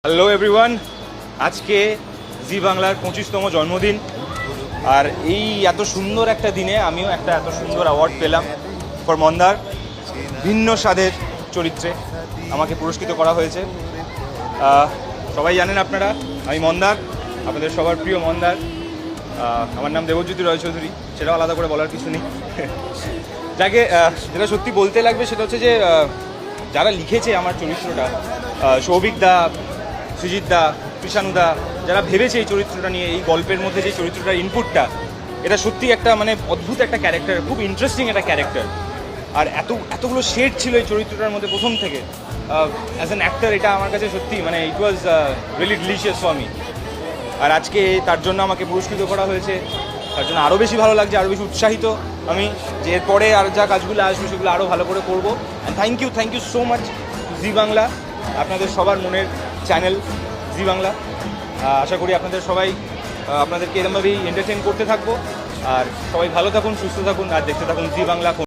Hello everyone, আজকে জি বাংলার 25তম জন্মদিন। আর এই এত সুন্দর একটা দিনে আমিও একটা এত সুন্দর অ্যাওয়ার্ড পেলাম ফর মন্দার। ভিন্ন স্বাদের চরিত্রে আমাকে পুরস্কৃত করা হয়েছে। সবাই জানেন আপনারা, আমি মন্দার, আপনাদের সবার প্রিয় মন্দার। আমার নাম দেবজ্যোতি রয় চৌধুরী, সেটাও আলাদা করে বলার কিছু নেই। যাকে যেটা সত্যি বলতে লাগবে সেটা হচ্ছে যে যারা লিখেছে আমার চরিত্রটা, সৌভিক দা, সৃজিত দা, কৃষাণু দা, যারা ভেবেছে এই চরিত্রটা নিয়ে, এই গল্পের মধ্যে যে চরিত্রটার ইনপুটটা, এটা সত্যি একটা মানে অদ্ভুত একটা ক্যারেক্টার, খুব ইন্টারেস্টিং একটা ক্যারেক্টার। আর এতগুলো শেড ছিল এই চরিত্রটার মধ্যে প্রথম থেকে। অ্যাজ অ্যান অ্যাক্টর এটা আমার কাছে সত্যি মানে it was really delicious for me. আর আজকে তার জন্য আমাকে পুরস্কৃত করা হয়েছে, তার জন্য আরও বেশি ভালো লাগছে, আরও বেশি উৎসাহিত আমি যে এরপরে আর যা কাজগুলো আসবে সেগুলো আরও ভালো করে করবো। And thank you so much Zee Bangla, আপনাদের সবার মনের চ্যানেল জি বাংলা। আশা করি আপনাদের সবাই আপনাদেরকে এরকমভাবেই এন্টারটেইন করতে থাকবো। আর সবাই ভালো থাকুন, সুস্থ থাকুন, আর দেখতে থাকুন জি বাংলা।